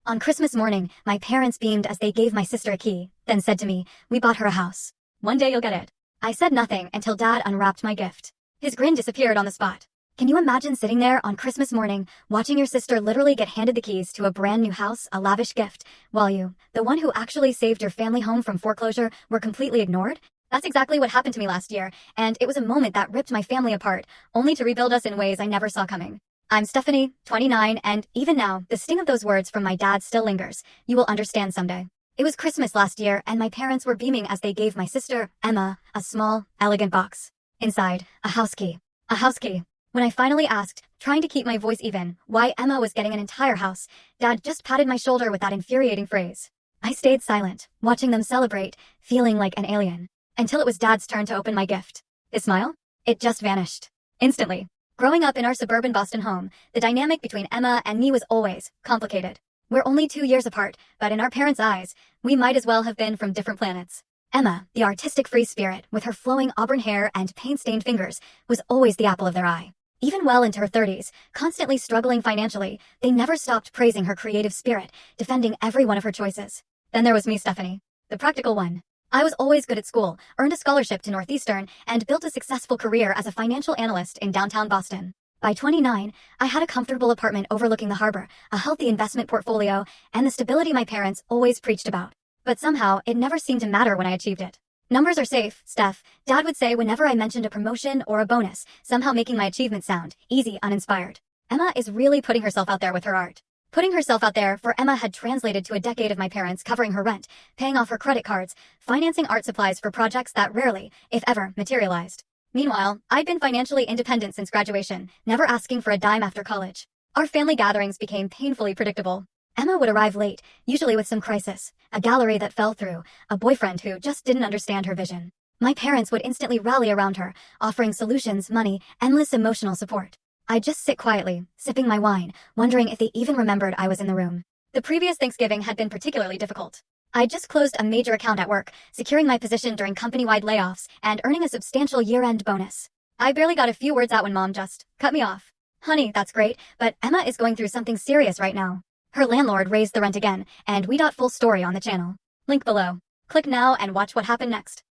On Christmas morning, my parents beamed as they gave my sister a key, then said to me, "We bought her a house. One day you'll get it." I said nothing until Dad unwrapped my gift. His grin disappeared on the spot. Can you imagine sitting there on Christmas morning, watching your sister literally get handed the keys to a brand new house, a lavish gift, while you, the one who actually saved your family home from foreclosure, were completely ignored? That's exactly what happened to me last year, and it was a moment that ripped my family apart, only to rebuild us in ways I never saw coming. I'm Stephanie, 29, and even now, the sting of those words from my dad still lingers. You will understand someday. It was Christmas last year, and my parents were beaming as they gave my sister, Emma, a small, elegant box. Inside, a house key. A house key. When I finally asked, trying to keep my voice even, why Emma was getting an entire house, Dad just patted my shoulder with that infuriating phrase. I stayed silent, watching them celebrate, feeling like an alien, until it was Dad's turn to open my gift. His smile? It just vanished. Instantly. Growing up in our suburban Boston home, the dynamic between Emma and me was always complicated. We're only 2 years apart, but in our parents' eyes, we might as well have been from different planets. Emma, the artistic free spirit, with her flowing auburn hair and paint-stained fingers, was always the apple of their eye. Even well into her 30s, constantly struggling financially, they never stopped praising her creative spirit, defending every one of her choices. Then there was me, Stephanie, the practical one. I was always good at school, earned a scholarship to Northeastern, and built a successful career as a financial analyst in downtown Boston. By 29, I had a comfortable apartment overlooking the harbor, a healthy investment portfolio, and the stability my parents always preached about. But somehow, it never seemed to matter when I achieved it. Numbers are safe, Steph, Dad would say whenever I mentioned a promotion or a bonus, somehow making my achievement sound easy, uninspired. Emma is really putting herself out there with her art. Putting herself out there for Emma had translated to a decade of my parents covering her rent, paying off her credit cards, financing art supplies for projects that rarely, if ever, materialized. Meanwhile, I'd been financially independent since graduation, never asking for a dime after college. Our family gatherings became painfully predictable. Emma would arrive late, usually with some crisis, a gallery that fell through, a boyfriend who just didn't understand her vision. My parents would instantly rally around her, offering solutions, money, endless emotional support. I'd just sit quietly, sipping my wine, wondering if they even remembered I was in the room. The previous Thanksgiving had been particularly difficult. I'd just closed a major account at work, securing my position during company-wide layoffs, and earning a substantial year-end bonus. I barely got a few words out when Mom just cut me off. "Honey, that's great, but Emma is going through something serious right now. Her landlord raised the rent again, and we got full story on the channel. Link below. Click now and watch what happened next."